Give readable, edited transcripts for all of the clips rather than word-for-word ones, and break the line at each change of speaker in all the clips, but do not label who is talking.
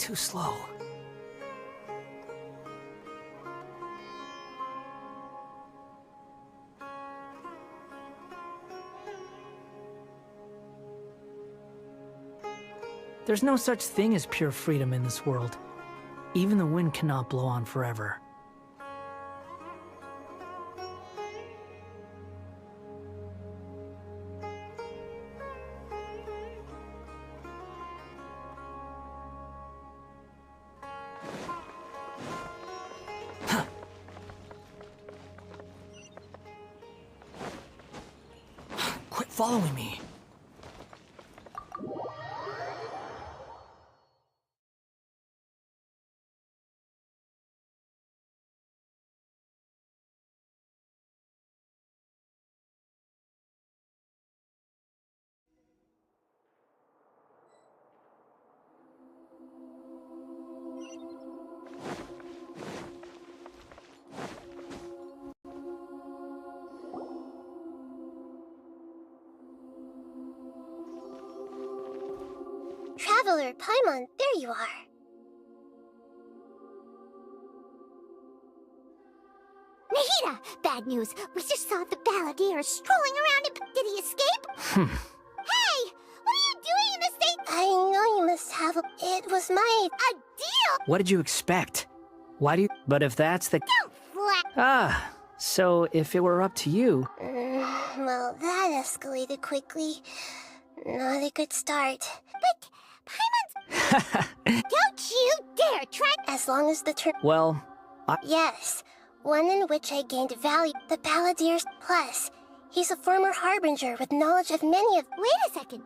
too slow. There's no such thing as pure freedom in this world. Even the wind cannot blow on forever. Quit following me.
Traveler, Paimon, there you are.
Nahida! Bad news. We just saw the balladeer strolling around in... Did he escape? Hey! What are you doing in the state?
I know you must have a... It was my...
A deal?
What did you expect? Why do you... But if that's the...
Don't flat...
Ah, so if it were up to you...
Well, that escalated quickly. Not a good start.
But... Paimon's... Don't you dare try...
As long as the turn...
Well,
Yes, one in which I gained value. The Balladeer's plus. He's a former harbinger with knowledge of many of...
Wait a second.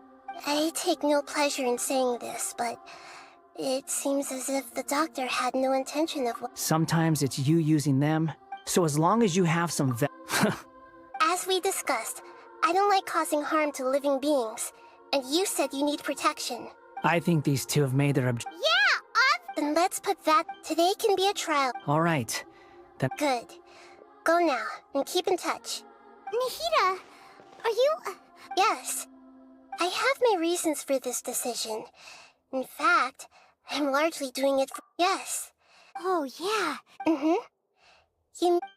I take no pleasure in saying this, but... It seems as if the doctor had no intention of...
Sometimes it's you using them. So as long as you have some
As we discussed, I don't like causing harm to living beings. And you said you need protection.
I think these two have made their
Yeah,
Then let's put that... Today can be a trial.
All right. Then
Good. Go now, and keep in touch.
Nahida, are you...
Yes. I have my reasons for this decision. In fact, I'm largely doing it for... Yes.
Oh, yeah.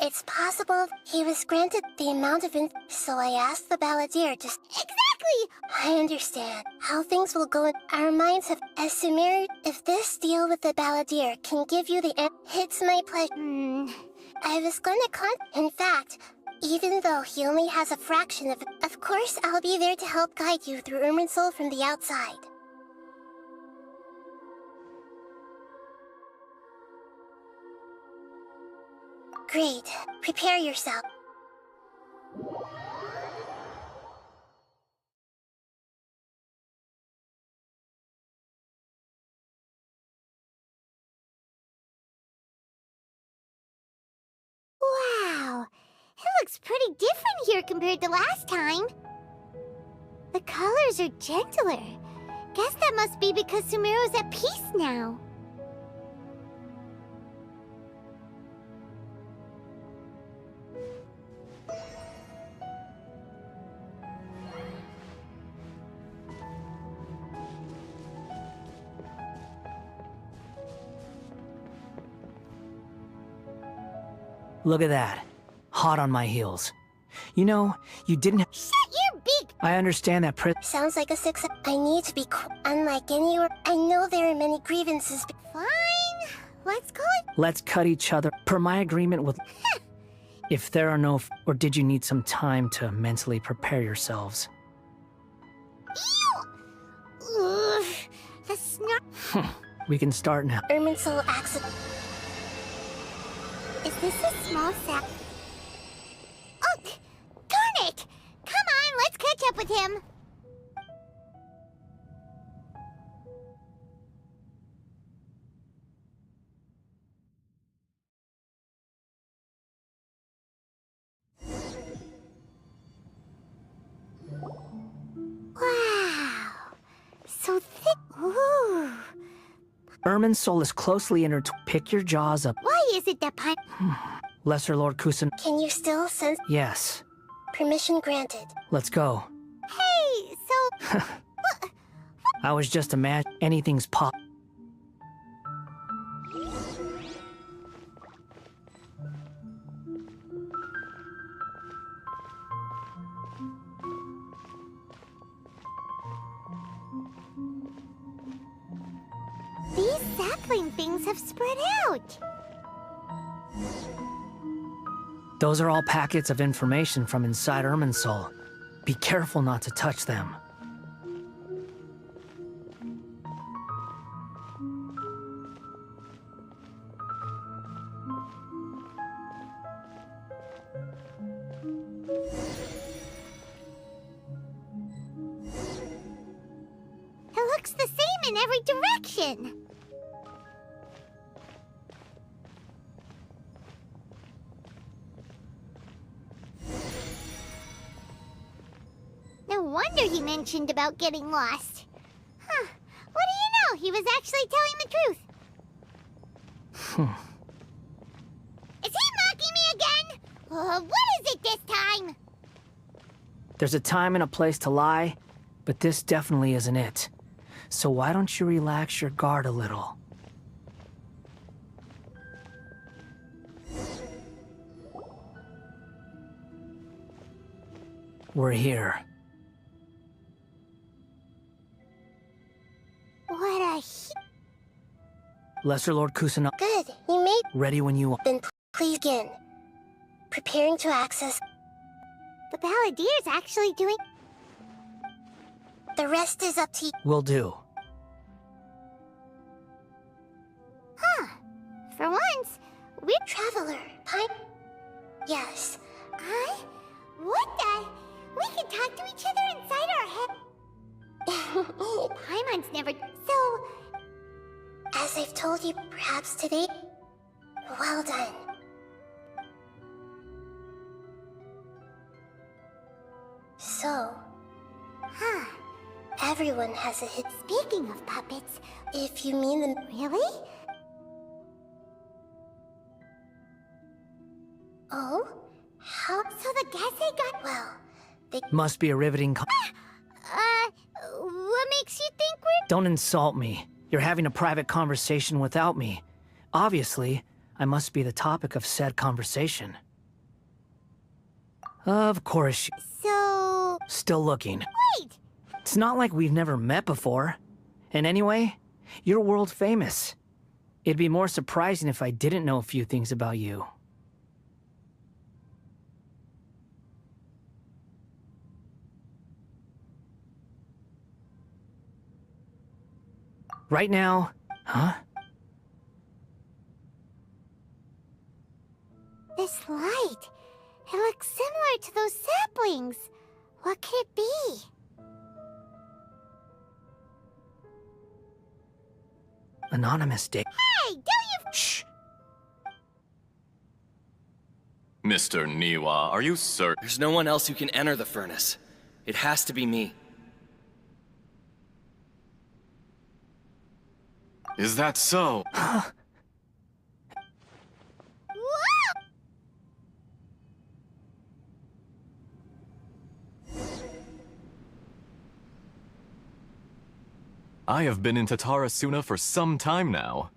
It's possible he was granted the amount of so I asked the Balladeer just...
Exactly!
I understand how things will go in our minds have... As Sumeru, if this deal with the Balladeer can give you the... It's my pleasure. I was gonna In fact, even though he only has a fraction of course I'll be there to help guide you through Irminsul from the outside. Great. Prepare yourself.
Wow. It looks pretty different here compared to last time. The colors are gentler. Guess that must be because Sumeru's at peace now.
look at that. Hot on my heels. You know, you didn't
Shut your beak!
I understand that
Sounds like a success. I need to be unlike anywhere. I know there are many grievances.
Fine. Let's call it...
Let's cut each other. Per my agreement with... If there are no... Or did you need some time to mentally prepare yourselves?
Ew! Ugh. The snot...
We can start now.
Irminsul accident.
Is this a small sack? Oh! Turnip! Come on, let's catch up with him! Wow! So thick. Ooh!
Irminsul is closely intertwined. Pick your jaws up.
Why is it that
Lesser Lord Kusan.
Can you still sense
Yes.
permission granted?
Let's go.
Hey, so...
I was just imagining anything's pop.
sapling things have spread out.
Those are all packets of information from inside Irminsul. Be careful not to touch them.
It looks the same in every direction. No wonder he mentioned about getting lost. Huh. What do you know? He was actually telling the truth. Is he mocking me again? What is it this time?
There's a time and a place to lie, but this definitely isn't it. So why don't you relax your guard a little? We're here.
What a
Lesser Lord Kusanagi,
Good. You made.
ready when you are.
Then please begin. Preparing to access.
The Balladier's actually doing...
The rest is up to you.
Will do.
Huh. For once, we're...
Traveler. Hi. Yes.
What the... We can talk to each other inside our head. Paimon's never... So...
As I've told you, perhaps today. Well done. So,
Huh.
everyone has a hit.
Speaking of puppets...
If you mean them.
Really?
Oh? How?
So the Gase got...
Well, they.
Must be a riveting
What makes you think we're...
Don't insult me. You're having a private conversation without me. Obviously, I must be the topic of said conversation. Of course,
So...
still looking.
Wait!
It's not like we've never met before. And anyway, you're world famous. It'd be more surprising if I didn't know a few things about you. Right now, huh?
This light... It looks similar to those saplings. What could it be?
Anonymous Dick.
Hey, don't you...
Shh.
Mr. Niwa, are you certain?
There's no one else who can enter the furnace. It has to be me.
Is that so?
Whoa!
I have been in Tatarasuna for some time now.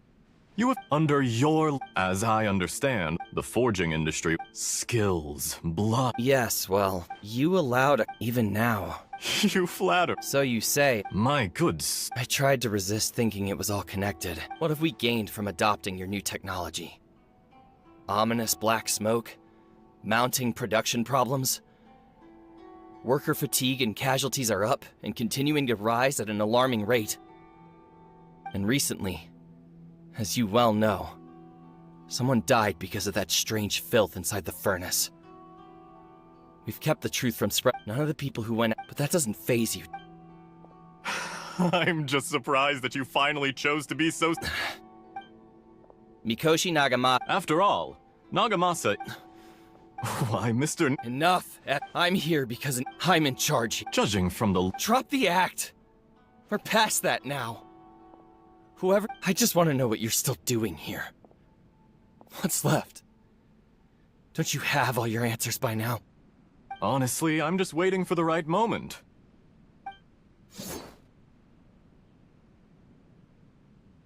You have under your, as I understand, the forging industry, skills, blood.
Yes, well, you allowed even now.
You flatter.
So you say.
My goods.
I tried to resist thinking it was all connected. What have we gained from adopting your new technology? Ominous black smoke? Mounting production problems? Worker fatigue and casualties are up and continuing to rise at an alarming rate. And recently, as you well know, someone died because of that strange filth inside the furnace. We've kept the truth from spread. None of the people who went, but that doesn't faze you.
I'm just surprised that you finally chose to be so...
Mikoshi Nagamasa.
After all, Nagamasa... Why, Mr.
Enough! I'm here because I'm in charge.
Judging from the...
Drop the act! We're past that now. Whoever... I just want to know what you're still doing here. What's left? Don't you have all your answers by now?
Honestly, I'm just waiting for the right moment.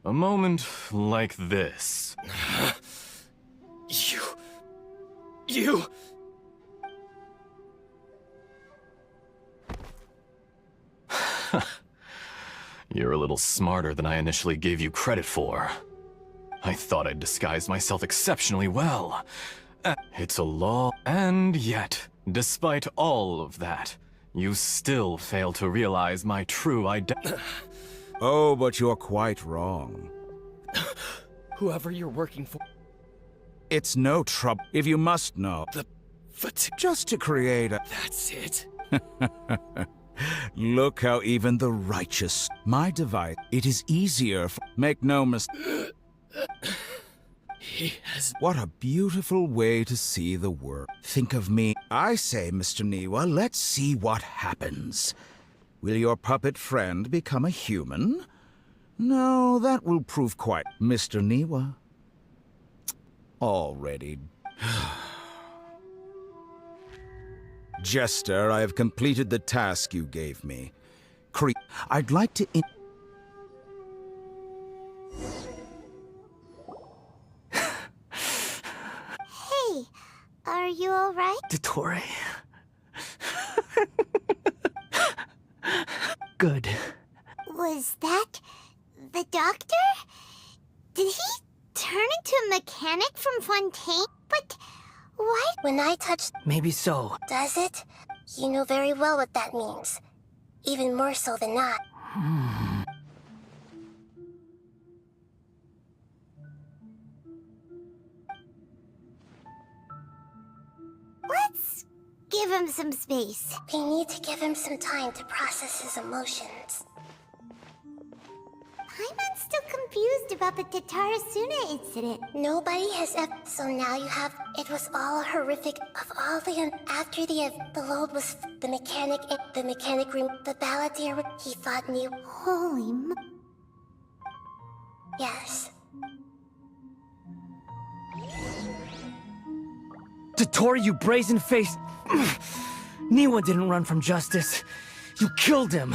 A moment like this.
You...
You're a little smarter than I initially gave you credit for. I thought I'd disguised myself exceptionally well. It's a law, and yet, despite all of that, you still fail to realize my true identity.
Oh, but you're quite wrong.
Whoever you're working for.
It's no trouble if you must know. Just to create a...
That's it.
Look how even the righteous... My device, it is easier make no mistake.
He has...
What a beautiful way to see the world. Think of me. I say, Mr. Niwa, let's see what happens. Will your puppet friend become a human? No, that will prove quite... Mr. Niwa. Already. Jester, I have completed the task you gave me. I'd like to...
Hey, are you alright?
Dottore. Good.
Was that the doctor? Did he turn into a mechanic from Fontaine? But why?
When I touch...
Maybe so.
Does it? You know very well what that means. Even more so than not.
Let's give him some space.
We need to give him some time to process his emotions.
I'm still confused about the Tatarasuna incident.
Nobody has ever... So now you have... It was all horrific. Of all the... After the load was... The mechanic room... The balladeer... He thought me...
Holy
Yes.
Dottore, you brazen-faced... Niwa didn't run from justice. You killed him.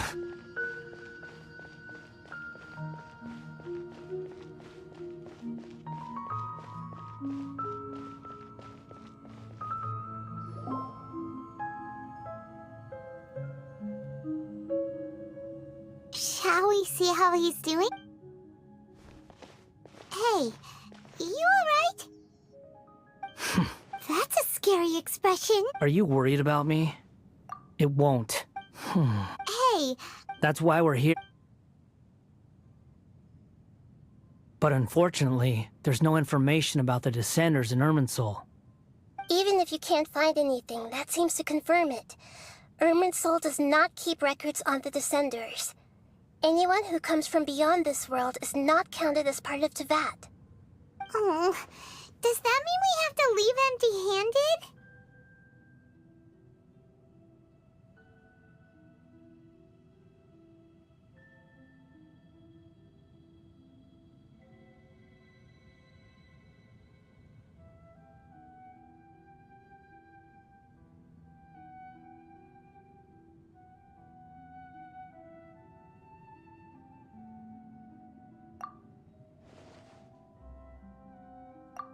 Shall we see how he's doing? Hey, you alright? That's a scary expression.
Are you worried about me? It won't.
Hey,
That's why we're here. But unfortunately, there's no information about the Descenders in Irminsul.
Even if you can't find anything, that seems to confirm it. Irminsul does not keep records on the Descenders. Anyone who comes from beyond this world is not counted as part of Teyvat.
oh, does that mean we have to leave empty-handed?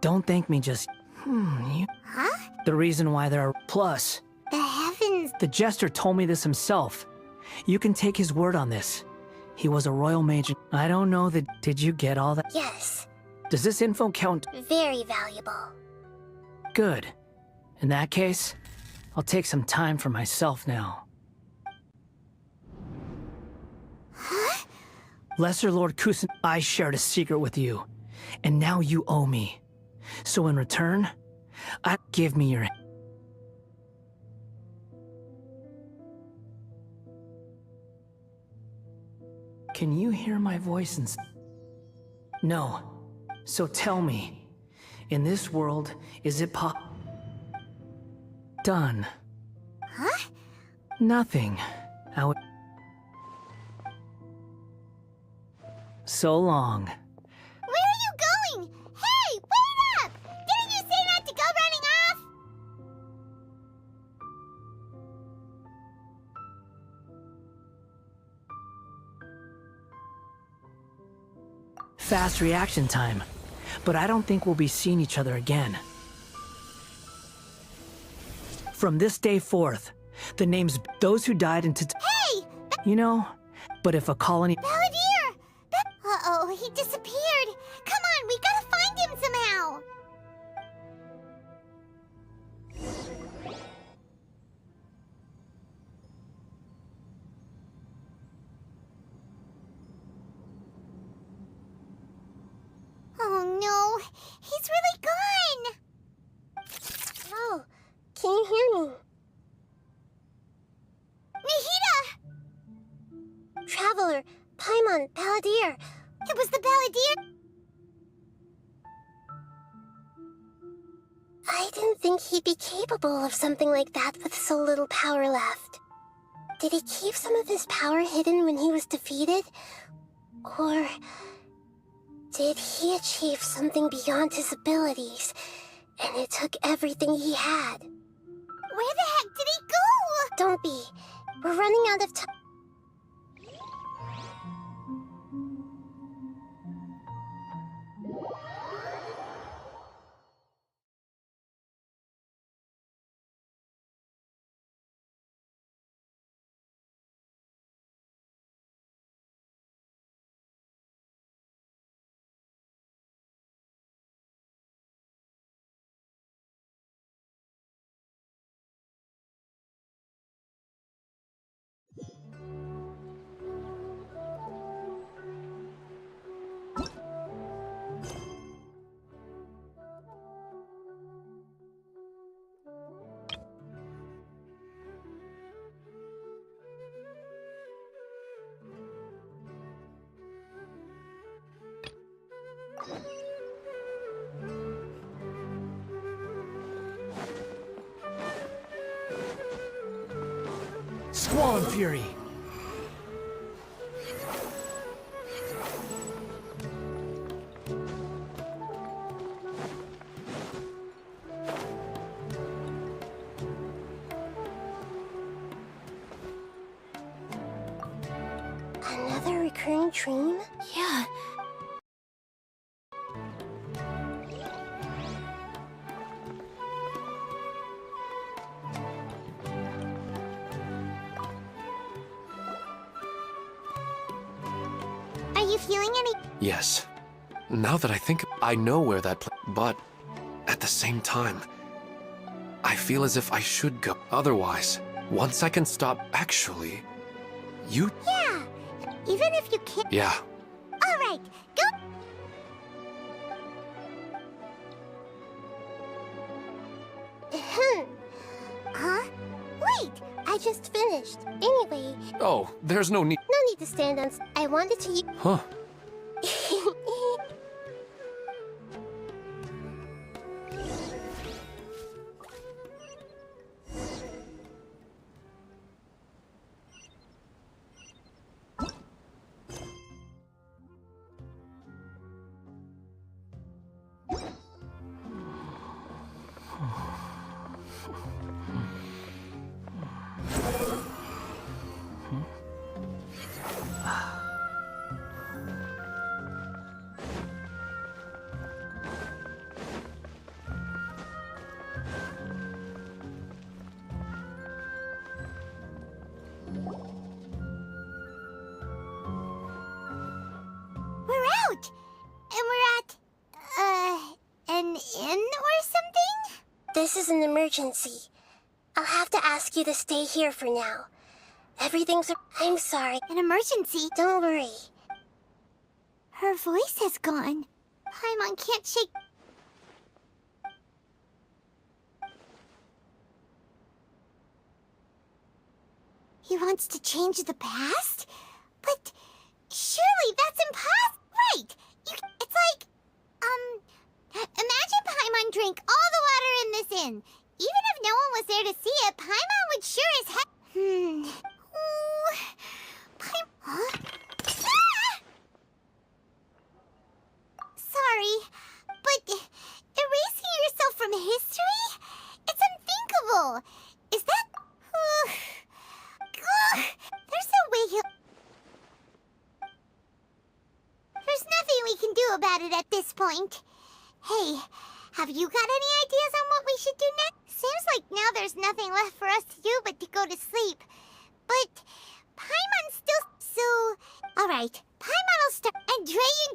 Don't thank me, just...
Huh?
The reason why there are... Plus,
The heavens...
the Jester told me this himself. You can take his word on this. He was a royal mage. I don't know that... Did you get all that?
Yes,
Does this info count?
very valuable.
Good. In that case, I'll take some time for myself now. Lesser Lord Kusin, I shared a secret with you, and now you owe me. So in return, give me your... Can you hear my voice and... No. So tell me, in this world, is it Done.
Huh?
Nothing. So long.
Where are you going? Hey, wait up! Didn't you say not to go running off?
Fast reaction time. But I don't think we'll be seeing each other again. From this day forth, the names those who died in
Hey!
You know, but if a colony...
Balladeer! Uh-oh, he disappeared. Come on, we gotta find him somehow. Oh no, he's really gone.
Oh, can you hear me?
Nahida!
Traveler, Paimon, Balladeer.
It was the Balladeer.
I didn't think he'd be capable of something like that with so little power left. Did he keep some of his power hidden when he was defeated? Or did he achieve something beyond his abilities, and it took everything he had?
Where the heck did he go?
Don't be. We're running out of time.
Squall and Fury!
Another recurring dream?
Yeah.
Are you feeling any...
Yes. Now that I think, I know where that but at the same time, I feel as if I should go. Otherwise, once I can stop, actually, you...
Yeah, even if you can't...
Yeah.
All right, go... Huh?
Wait, I just finished. Anyway,
Oh, there's no need...
no need to stand on... I wanted to...
Huh.
We're out! And we're at... an inn or something?
This is an emergency. I'll have to ask you to stay here for now. Everything's... I'm sorry.
An emergency?
Don't worry.
Her voice has gone. Paimon can't shake... He wants to change the past? But surely that's impossible. Right! It's like, imagine Paimon drank all the water in this inn. Even if no one was there to see it, Paimon would sure as heck... Ooh... Huh? Ah! Sorry, but erasing yourself from history? It's unthinkable. Is that... There's no way he'll... There's nothing we can do about it at this point. Hey, have you got any ideas on what we should do next? Seems like now there's nothing left for us to do but to go to sleep. But Paimon's still... So... Alright, Paimon will start... And Dre, you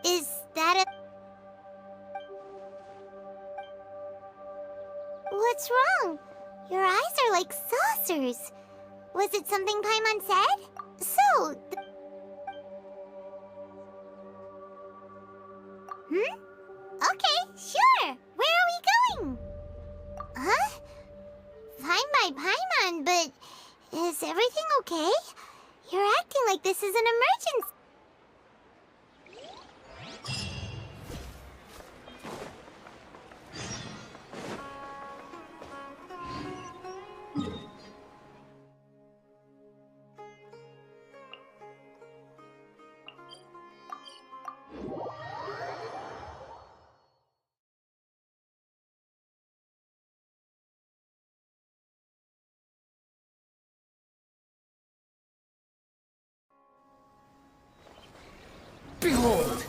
Is that a... What's wrong? Your eyes are like saucers. Was it something Paimon said? So... Okay, sure. Where are we going? Huh? Fine by Paimon, but... Is everything okay? You're acting like this is an emergency.
Behold!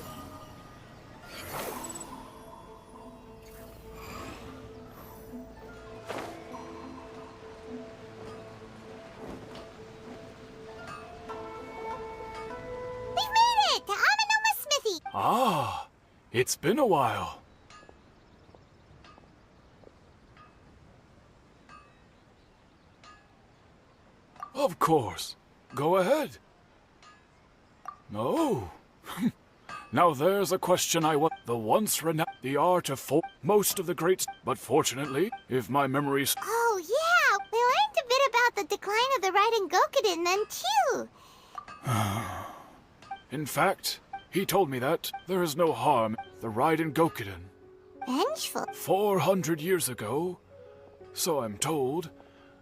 We've made it to Amanoma Smithy.
Ah, it's been a while. Of course. Go ahead. No. Now there's a question I want. The once renowned, the art of most of the greats, but fortunately, if my memories...
Oh, yeah! We learned a bit about the decline of the Raiden Gokuden then, too!
In fact, he told me that there is no harm in the Raiden Gokuden.
Vengeful.
400 years ago, so I'm told,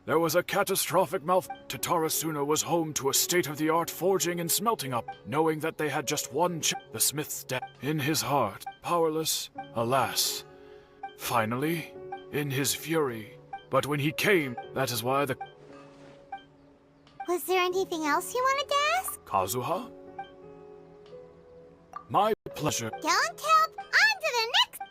there was a catastrophic Tatarasuna was home to a state-of-the-art forging and smelting up, knowing that they had just one the smith's death in his heart, powerless, alas. Finally, in his fury, but when he came, that is why the...
Was there anything else you wanted to ask?
Kazuha? My pleasure.
Don't help! On to the next...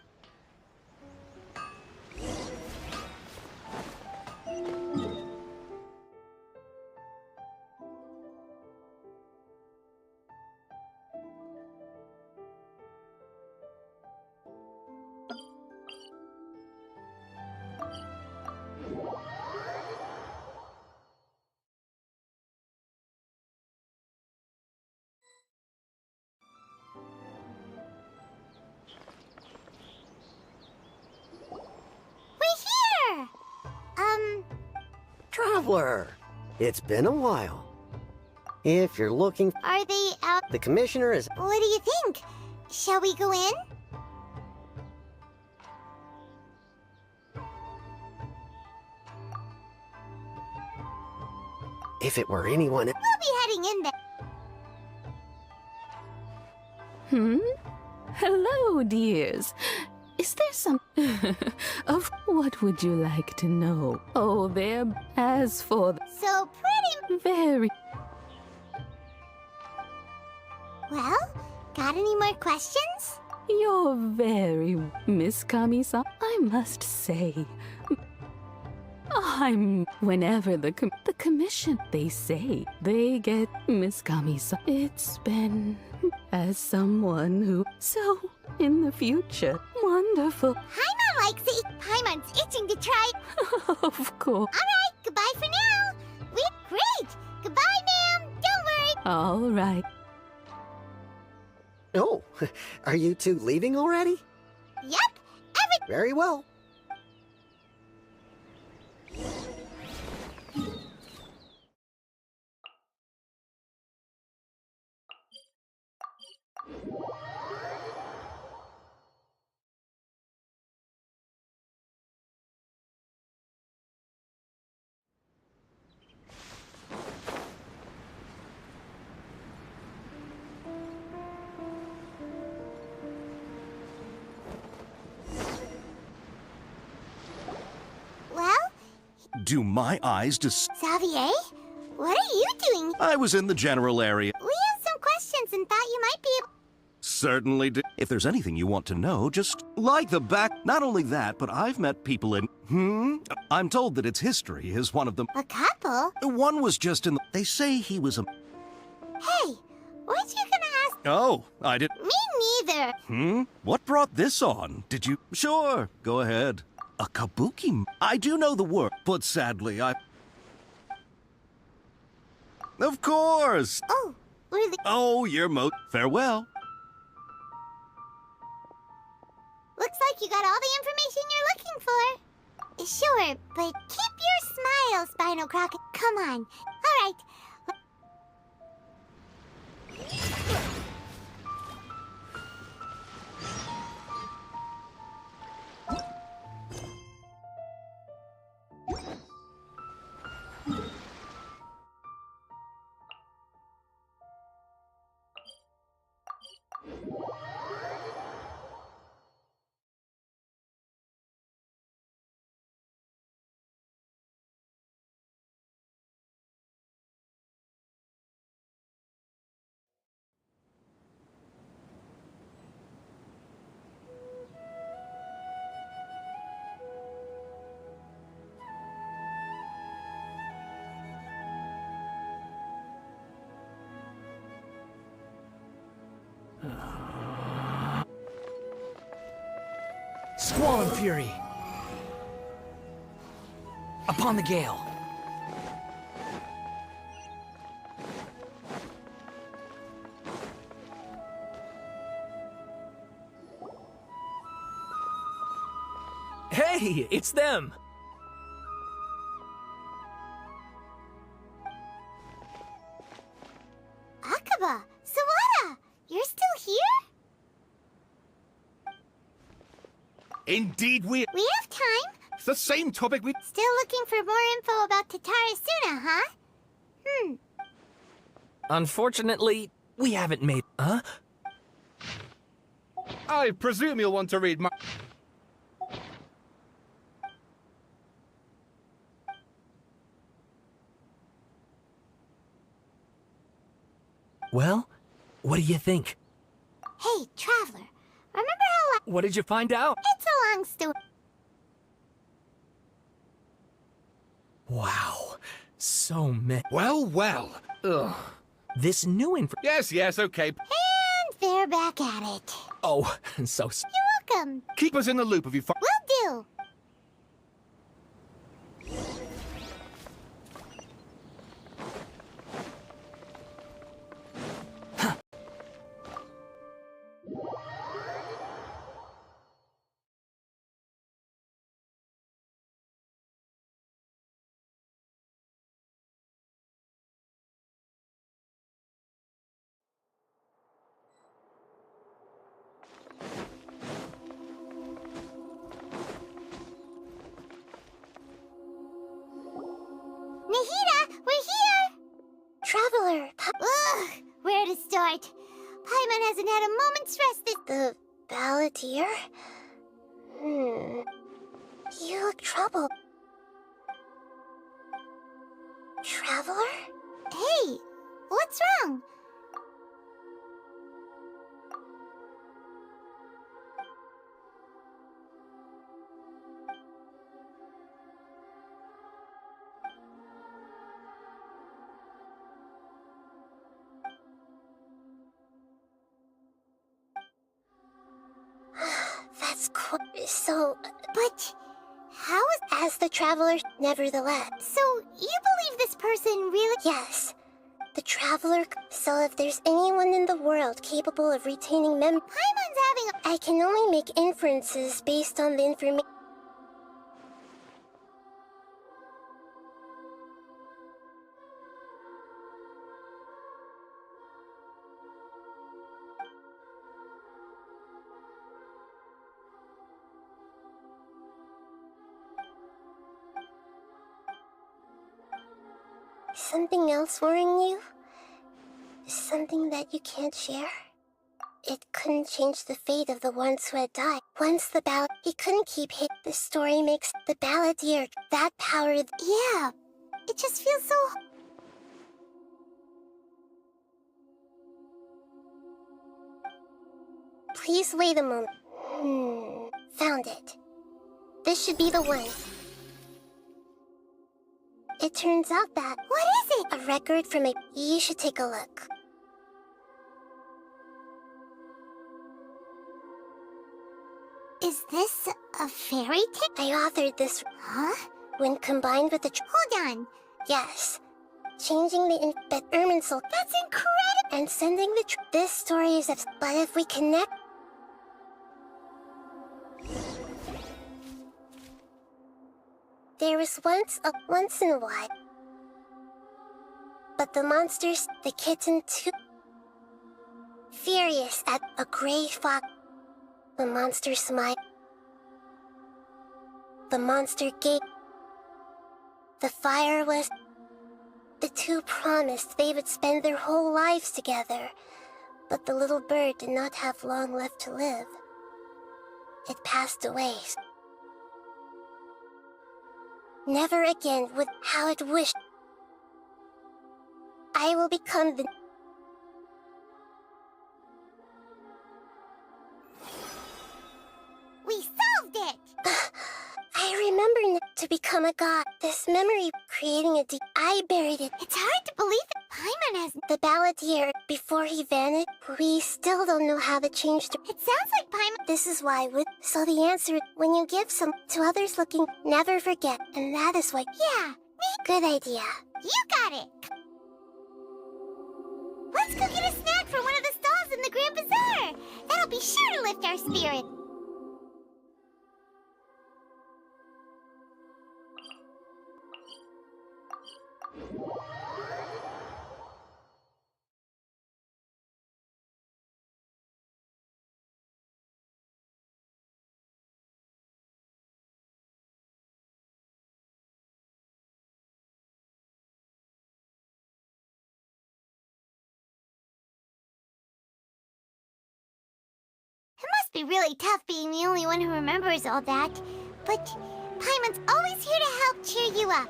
We're here!
Traveler, it's been a while. If you're looking,
Are they out?
the commissioner is...
What do you think? Shall we go in?
If it were anyone...
We'll be heading in there.
Hello, dears. Is there some... of what would you like to know? Oh, there... As for the...
So pretty...
Very...
Well, got any more questions?
You're very... Miss Kami-san, I must say... Whenever the commission, they say, they get Miss Kami-san. It's been... As someone who... So, in the future, wonderful.
Paimon likes it. Paimon's itching to try.
Of course.
Alright, goodbye for now. Great! Goodbye, ma'am. Don't worry.
All right.
Oh, are you two leaving already?
Yep,
Very well.
Well,
Do my eyes just...
Xavier, what are you doing?
I was in the general area.
We have some questions and thought you might be able...
Certainly do. If there's anything you want to know, just like the back... Not only that, but I've met people in... I'm told that its history is one of them.
A couple?
One was just in the... They say he was a...
Hey, weren't you gonna ask
Oh, I did.
Me neither.
What brought this on? Did you? Sure, go ahead. A kabuki. I do know the word, but sadly, Of course!
Oh, really?
Oh, you're Farewell.
Looks like you got all the information you're looking for. Sure, but keep your smile, Spinal Croc. Come on. All right.
Squall and fury. Upon the gale. Hey, it's them.
Akaba, Sawada, you're still here?
Indeed,
We have time.
It's the same topic we...
Still looking for more info about Tatarasuna, huh?
Unfortunately, we haven't made... Huh?
I presume you'll want to read my...
Well, what do you think?
Hey, Traveler, remember how
What did you find out?
It's a long story.
Wow. So many...
Well.
Ugh. This new info...
Yes, okay.
And they're back at it.
Oh, so...
You're welcome.
Keep us in the loop if you find...
Will do. Nahida, we're here!
Traveler,
Ugh, where to start? Paimon hasn't had a moment's rest this...
the balladeer? You look troubled. Traveler?
Hey, what's wrong?
That's cool. So,
But how is...
as the traveler, nevertheless.
So, you believe this person really...
Yes, the traveler. So if there's anyone in the world capable of retaining
Paimon's having a...
I can only make inferences based on the information. Something else worrying you? Something that you can't share? It couldn't change the fate of the ones who had died. Once the he couldn't keep hit. The story makes the balladeer that power.
Yeah, it just feels so...
Please wait a moment. Found it. This should be the one. It turns out that...
What is it?
A record from a... You should take a look.
Is this a fairy tale?
I authored this.
Huh?
When combined with the
Hold on.
yes, changing the but Irminsul.
That's incredible!
And sending the this story is but if we connect. There was once in a while. But the monsters, the kitten too. Furious at a gray fox. The monster smiled. The monster gave. The fire was. The two promised they would spend their whole lives together. But the little bird did not have long left to live. It passed away. Never again would how it wished. I will become the...
We solved it!
I remember to become a god. This memory creating I buried it.
It's hard to believe that Paimon has...
The balladeer, before he vanished, we still don't know how to change the...
It sounds like Paimon...
This is why so the answer, when you give some to others looking, never forget. And that is why...
Yeah, me...
Good idea.
You got it! Let's go get a snack from one of the stalls in the Grand Bazaar! That'll be sure to lift our spirit! It must be really tough being the only one who remembers all that. But Paimon's always here to help cheer you up.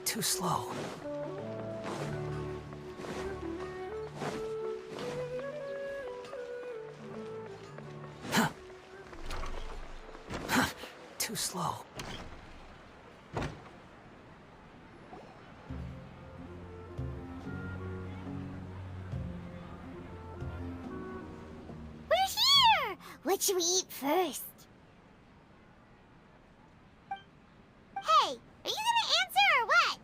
Too slow. Too slow.
We're here! What should we eat first? Hey, are you gonna answer or what?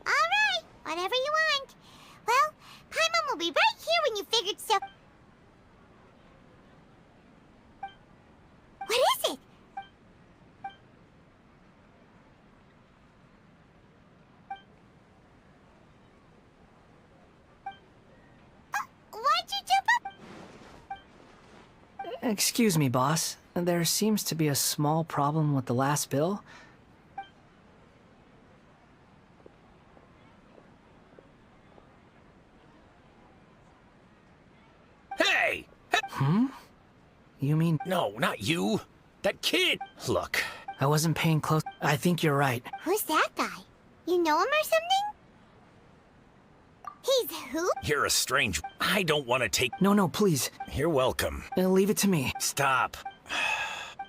Alright, whatever you want. Well, Paimon will be right here when you figured stuff... What is it? Why'd you jump up?
Excuse me, boss. There seems to be a small problem with the last bill.
Hey!
You mean
No, not you. That kid. Look,
I wasn't paying close? I think you're right.
Who's that guy? You know him or something? He's who?
you're a strange... I don't want to take...
No, please.
You're welcome.
Leave it to me.
Stop.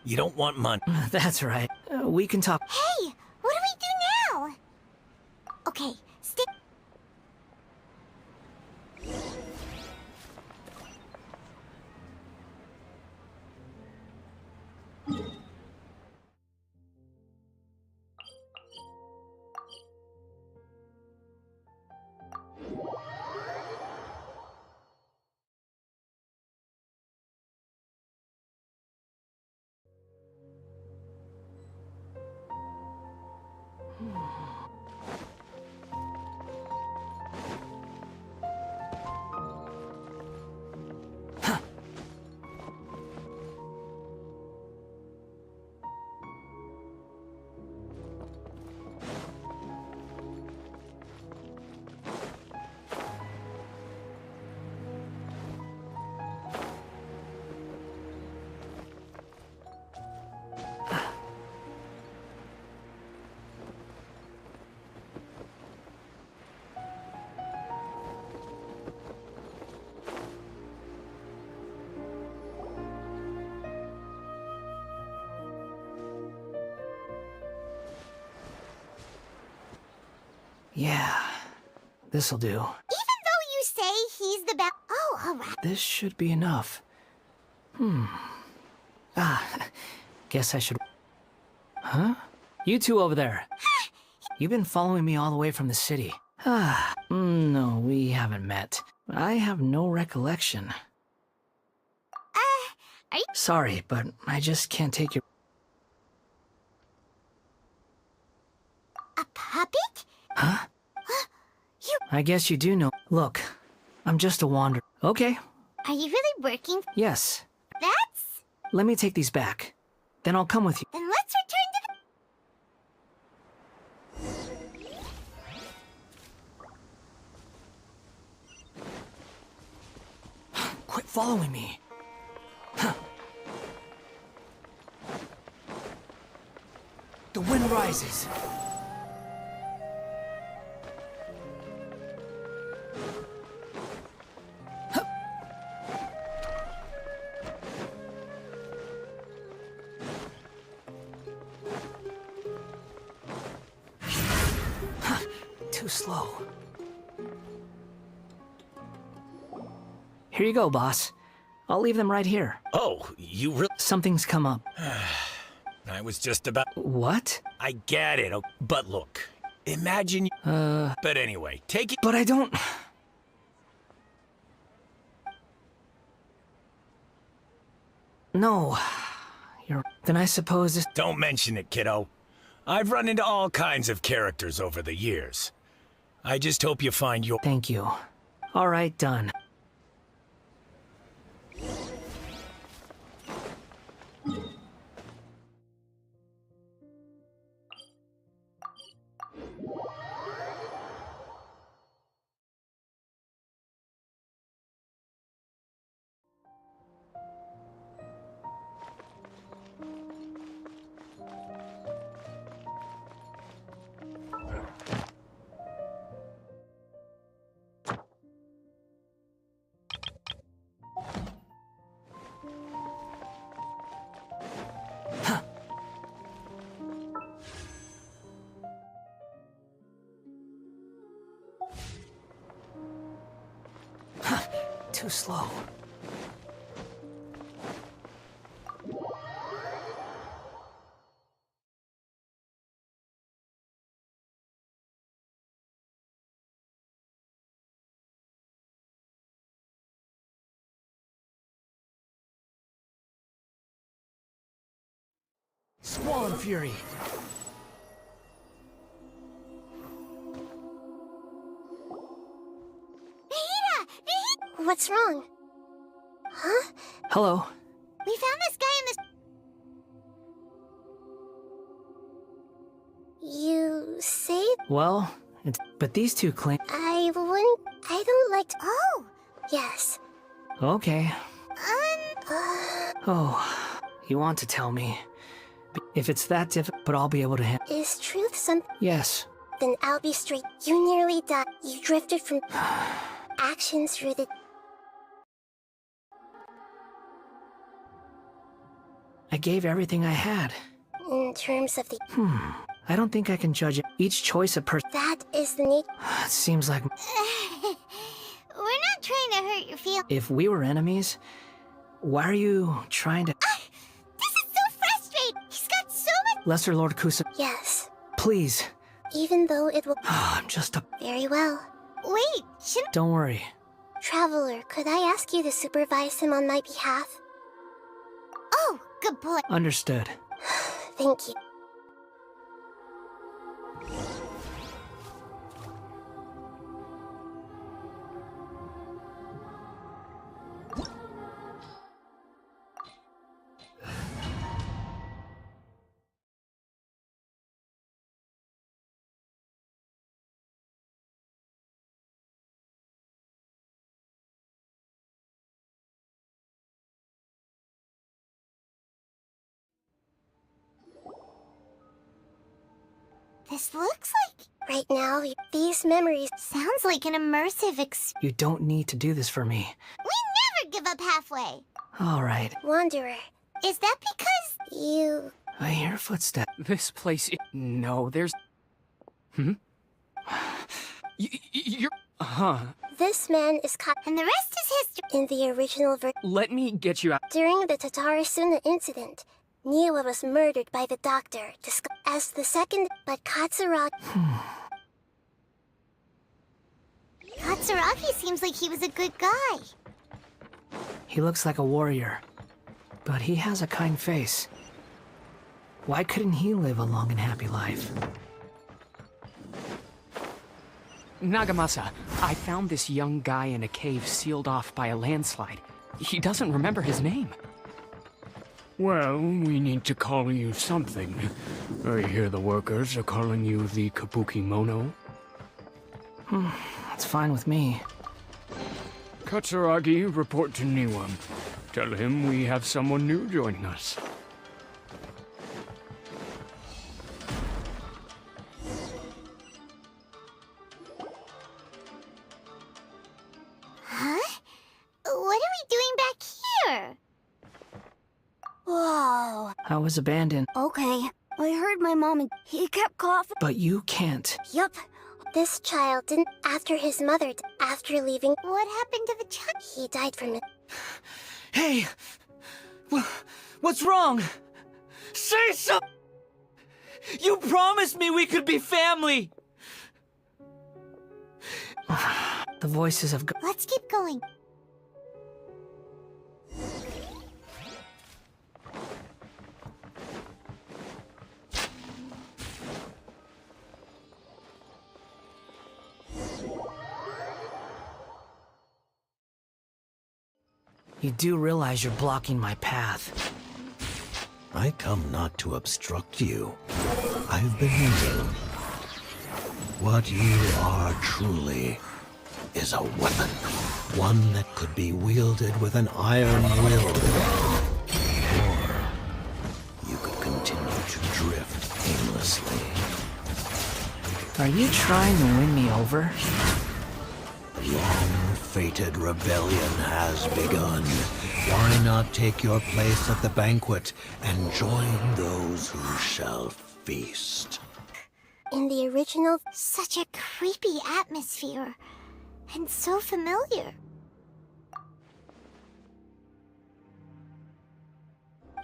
You don't want money.
That's right. We can talk.
Hey, what do we do now? Okay, stay...
Yeah, this'll do.
Even though you say he's the best. Oh, alright.
This should be enough. Guess I should... Huh? You two over there. You've been following me all the way from the city. No, we haven't met. I have no recollection.
Are you...
Sorry, but I just can't take your...
A puppet?
Huh?
You...
I guess you do know. Look, I'm just a wanderer. Okay,
Are you really working?
yes.
That's...
Let me take these back. Then I'll come with you.
Then let's return to the...
Quit following me. The wind rises. Too slow. Here you go, boss. I'll leave them right here.
Oh, you really...
Something's come up.
I was just about...
What?
I get it, but look. Imagine... But anyway, take it...
But I don't... No. Then I suppose this...
Don't mention it, kiddo. I've run into all kinds of characters over the years. I just hope you find your...
Thank you. All right, done. Too slow. Squall and Fury.
What's wrong? Huh?
Hello.
We found this guy in the...
You say...
Well, but these two claim...
I don't like to...
Oh!
Yes.
Okay. Oh, you want to tell me. If it's that difficult, but I'll be able to handle...
Is truth some...
Yes.
Then I'll be straight. You nearly died. You drifted from... actions through the...
I gave everything I had.
In terms of the...
I don't think I can judge it. Each choice a person...
That is the need...
It seems like...
We're not trying to hurt your feelings.
If we were enemies, why are you trying to...
This is so frustrating! He's got so much...
Lesser Lord Kusa,
Yes.
please.
Even though it will...
I'm just a...
Very well.
Wait, shouldn't...
Don't worry.
Traveler, could I ask you to supervise him on my behalf?
Oh, good point.
Understood.
Thank you.
This looks like...
Right now, these memories...
Sounds like an immersive
You don't need to do this for me.
We never give up halfway!
All right.
Wanderer.
Is that because...
You...
I hear footsteps.
This place... No, there's... You're...
This man is caught,
And the rest is history.
in the original
Let me get you out.
During the Tatarasuna incident, Niwa was murdered by the doctor as the second, but Katsuragi...
Katsuragi seems like he was a good guy.
He looks like a warrior, but he has a kind face. Why couldn't he live a long and happy life?
Nagamasa, I found this young guy in a cave sealed off by a landslide. He doesn't remember his name.
Well, we need to call you something. I hear the workers are calling you the Kabuki Mono.
That's fine with me.
Katsuragi, report to Niwa. Tell him we have someone new joining us.
Huh? What are we doing back here?
Whoa.
I was abandoned,
Okay. I heard my mom and he kept coughing.
but you can't.
Yup. This child didn't after his mother after leaving.
What happened to the child?
He died from it.
Hey! What's wrong? Say something! You promised me we could be family!
The voices of...
Let's keep going.
You do realize you're blocking my path.
I come not to obstruct you. I've been waiting. What you are truly is a weapon. One that could be wielded with an iron will. Or you could continue to drift aimlessly.
Are you trying to win me over?
Long-fated rebellion has begun. Why not take your place at the banquet and join those who shall feast?
In the original,
Such a creepy atmosphere. And so familiar.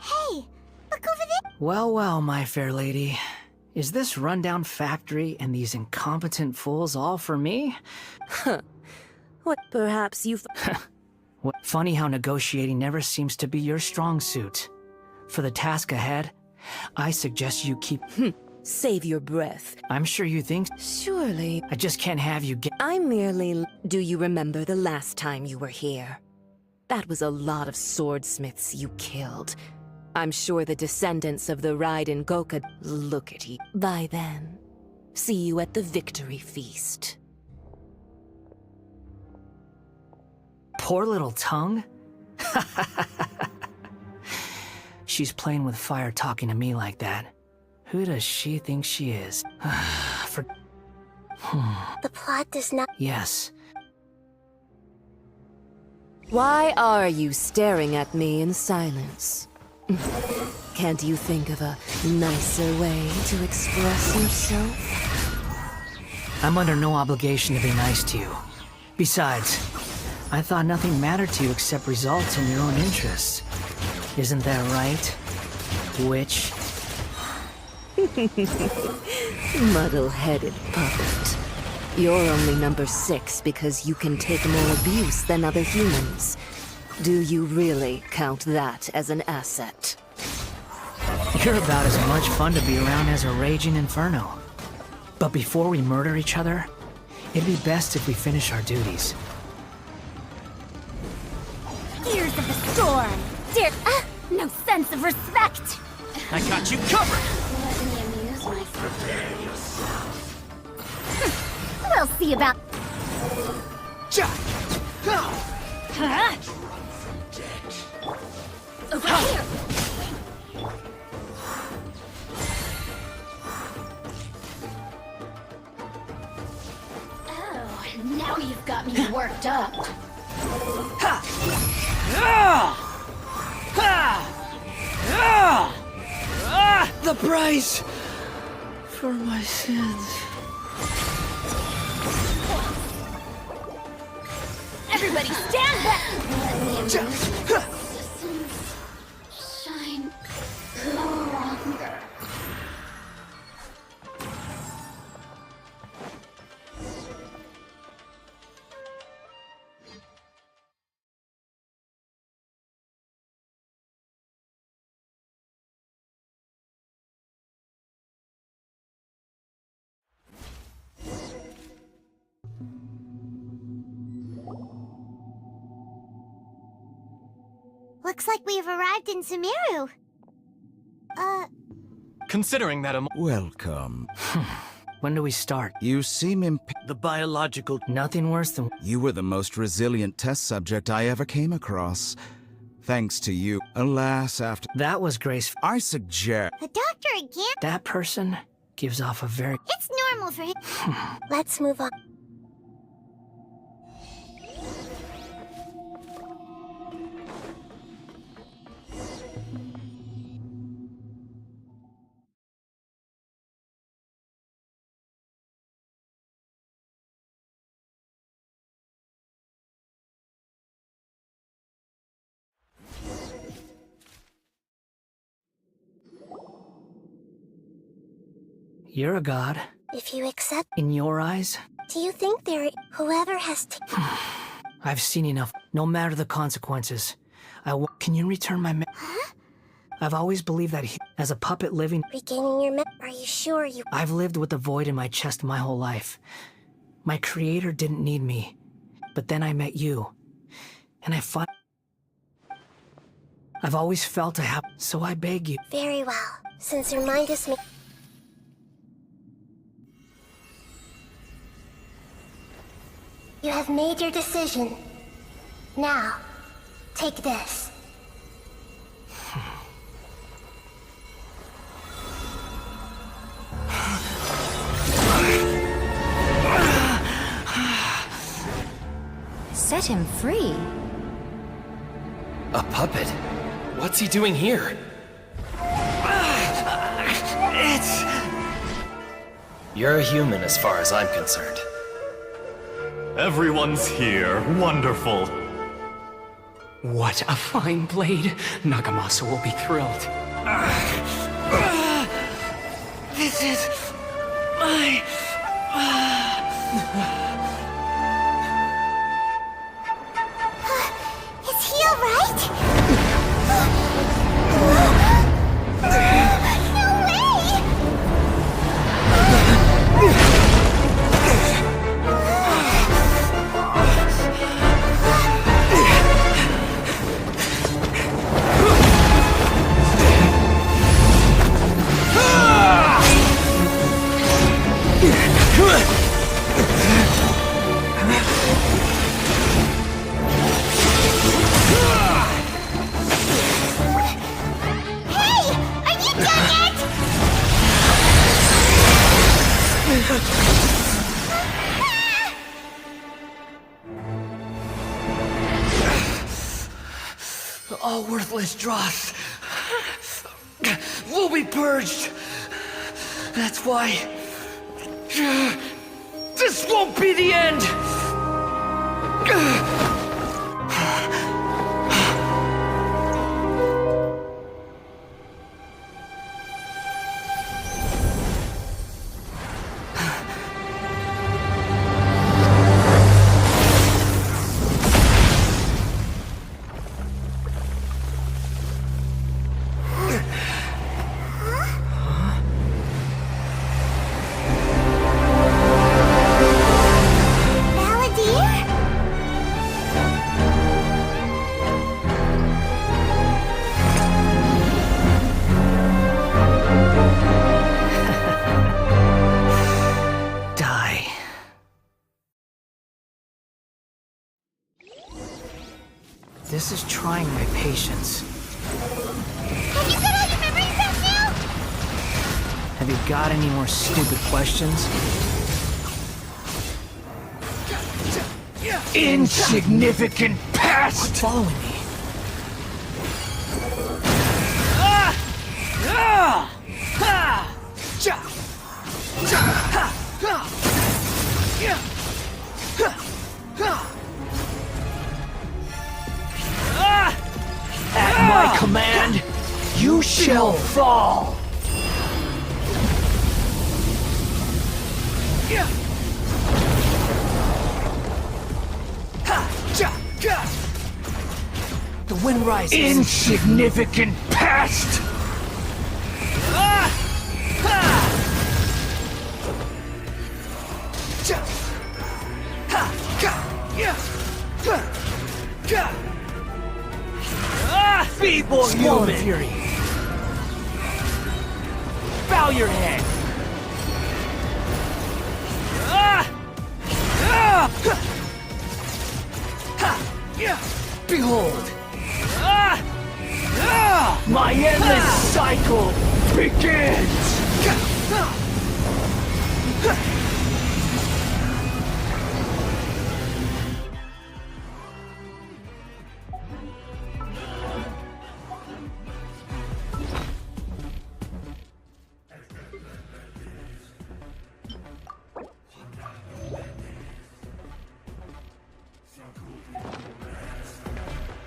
Hey, look over there.
Well, well, my fair lady. Is this rundown factory and these incompetent fools all for me?
What, perhaps you...
What, funny how negotiating never seems to be your strong suit. For the task ahead, I suggest you keep...
Save your breath.
I'm sure you think...
Surely.
I just can't have you get...
I merely... Do you remember the last time you were here? That was a lot of swordsmiths you killed. I'm sure the descendants of the Raiden Goka look at you. By then, see you at the victory feast.
Poor little tongue? She's playing with fire talking to me like that. Who does she think she is?
the plot does not...
Yes.
Why are you staring at me in silence? Can't you think of a nicer way to express yourself?
I'm under no obligation to be nice to you. Besides, I thought nothing mattered to you except results in your own interests. Isn't that right, witch?
Muddle-headed puppet. You're only number 6 because you can take more abuse than other humans. Do you really count that as an asset?
You're about as much fun to be around as a raging inferno. But before we murder each other, it'd be best if we finish our duties.
Gears of the storm. No sense of respect.
I got you covered!
Let me amuse myself. We'll see about... Huh? Over here! Oh, now you've got me worked up.
The price for my sins.
Everybody stand back! Shine no longer. Looks like we've arrived in Sumeru.
Considering that
Welcome.
When do we start?
You seem
The biological...
Nothing worse than...
You were the most resilient test subject I ever came across. Thanks to you. Alas, after...
That was Grace.
I suggest...
The doctor again?
That person gives off a very...
It's normal for him.
Let's move on.
You're a god.
If you accept,
In your eyes,
do you think whoever has
I've seen enough. No matter the consequences. Can you return my I've always believed that as a puppet living...
regaining your are you sure you...
I've lived with the void in my chest my whole life. My creator didn't need me. But then I met you. And I've always felt I have... So I beg you.
Very well. Since your mind is made... You have made your decision. Now, take this.
Set him free.
A puppet? What's he doing here? You're a human as far as I'm concerned.
everyone's here. Wonderful.
What a fine blade. Nagamasa will be thrilled.
This is my...
Is he alright? No way!
All worthless dross will be purged. That's why this won't be the end. This is trying my patience.
Have you got all your memories back now?
Have you got any more stupid questions? Insignificant pest! Quit following me. shall fall! The wind rises. Insignificant pest! Feeble human fury! Bow your head! Behold! My endless cycle begins!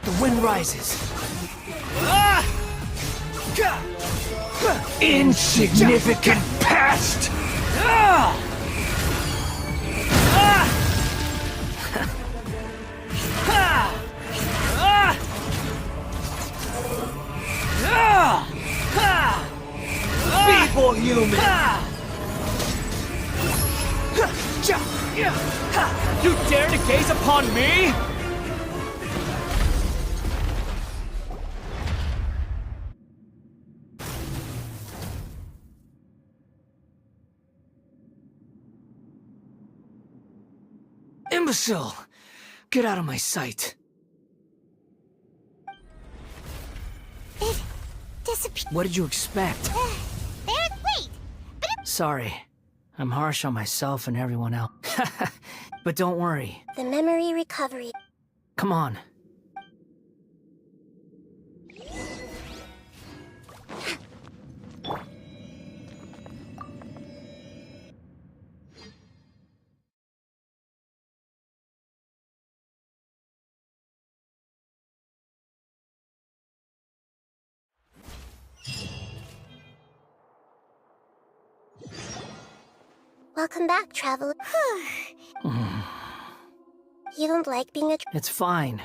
The wind rises. Insignificant pest! Feeble human! You dare to gaze upon me? Imbecile! Get out of my sight.
It disappeared.
What did you expect?
Wait!
Sorry. I'm harsh on myself and everyone else. But don't worry.
The memory recovery.
Come on.
Welcome back, traveler. You don't like being a
It's fine.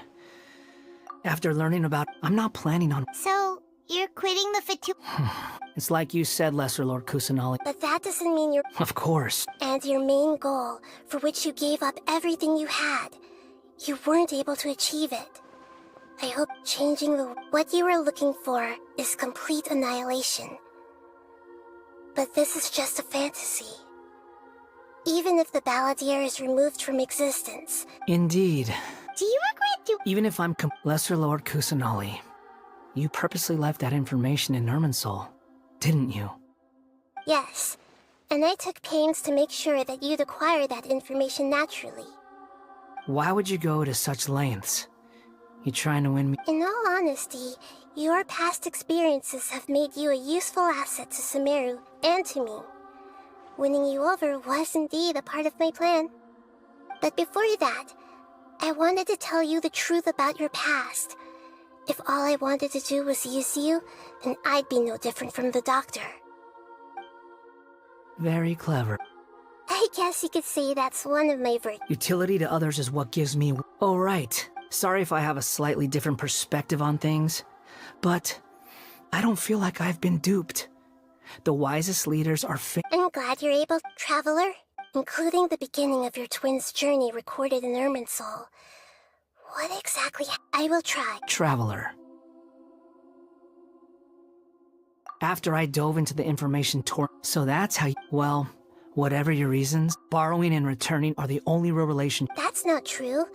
After learning about... I'm not planning on...
So, you're quitting the fatu-
It's like you said, Lesser Lord Kusanali.
But that doesn't mean you're...
Of course.
And your main goal, for which you gave up everything you had, you weren't able to achieve it. I hope changing the... What you were looking for is complete annihilation. But this is just a fantasy. Even if the Balladeer is removed from existence...
Indeed.
Do you regret to-
Even if I'm Lesser Lord Kusanali, you purposely left that information in Irminsul, didn't you?
Yes, and I took pains to make sure that you'd acquire that information naturally.
Why would you go to such lengths? You trying to win me?
In all honesty, your past experiences have made you a useful asset to Sumeru and to me. Winning you over was indeed a part of my plan. But before that, I wanted to tell you the truth about your past. If all I wanted to do was use you, then I'd be no different from the doctor.
Very clever.
I guess you could say that's one of my virtues.
Utility to others is what gives me... Oh, right. Sorry if I have a slightly different perspective on things, but I don't feel like I've been duped. The wisest leaders are
I'm glad you're able, Traveler, including the beginning of your twins' journey recorded in Irminsul. What exactly? I will try.
Traveler. After I dove into the information so that's how you... Well, whatever your reasons, borrowing and returning are the only real relation...
That's not true.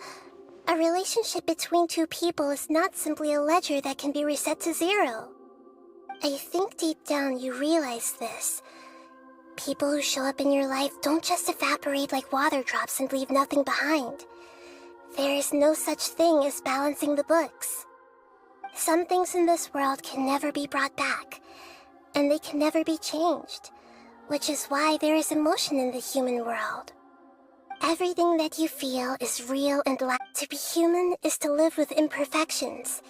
A relationship between two people is not simply a ledger that can be reset to zero. I think deep down you realize this. People who show up in your life don't just evaporate like water drops and leave nothing behind. There is no such thing as balancing the books. Some things in this world can never be brought back, and they can never be changed, which is why there is emotion in the human world. Everything that you feel is real and to be human is to live with imperfections.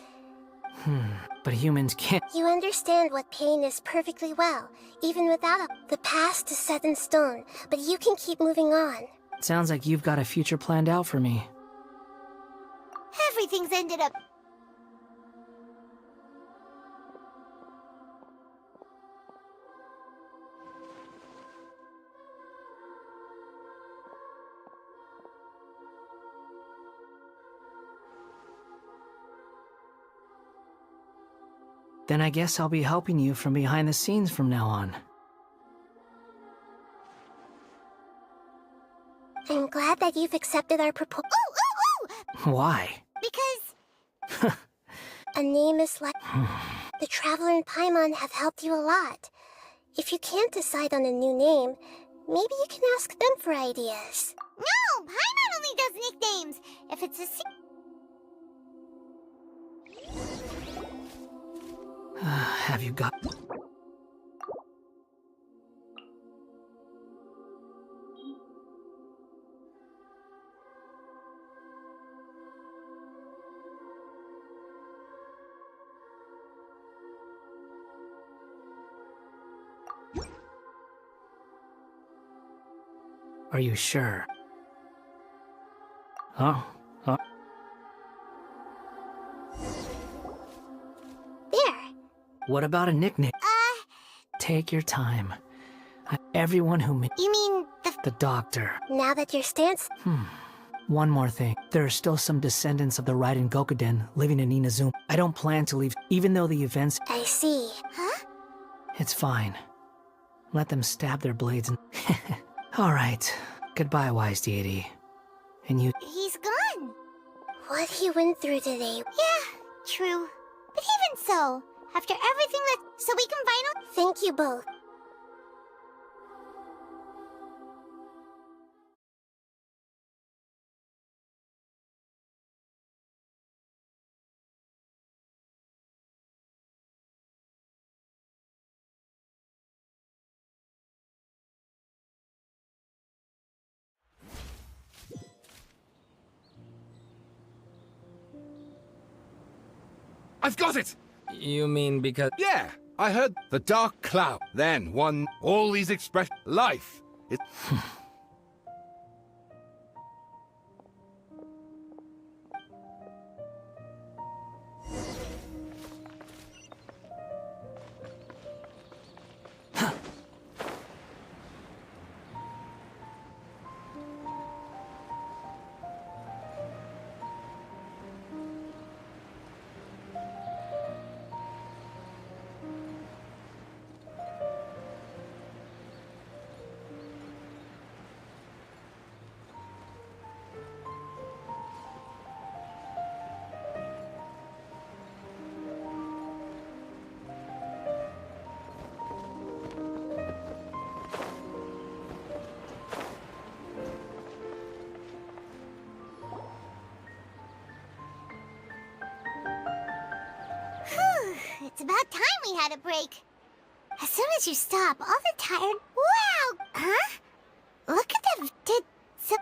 But humans can't.
You understand what pain is perfectly well, even without it. The past is set in stone, but you can keep moving on.
Sounds like you've got a future planned out for me.
Everything's ended up.
Then I guess I'll be helping you from behind the scenes from now on.
I'm glad that you've accepted our proposal.
Why?
Because
A name is like... The Traveler and Paimon have helped you a lot. If you can't decide on a new name, maybe you can ask them for ideas.
no, Paimon only does nicknames. If it's a
Have you got... Are you sure? Oh.
There.
What about a nickname? Take your time. Everyone who...
You mean
The doctor.
Now that your stance...
One more thing. There are still some descendants of the Raiden Gokuden living in Inazuma. I don't plan to leave, even though the events...
I see.
Huh?
It's fine. Let them stab their blades and... Alright. Goodbye, wise deity. And you...
He's gone.
What he went through today...
Yeah, true. But even so, after everything that... So we can finally...
Thank you both.
I've got it!
You mean because...
Yeah, I heard the dark cloud. Then one, all these express life. It...
It's about time we had a break. As soon as you stop, all the tired... Wow! Huh? Look at them. Did some...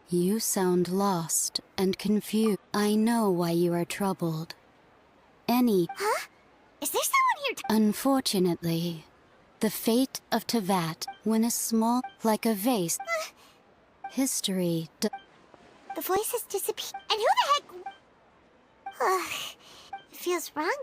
You sound lost and confused. I know why you are troubled.
Huh? Is there someone here?
Unfortunately, the fate of Tevat, when a small, like a vase, history.
The voices disappear. And who the heck? It feels wrong.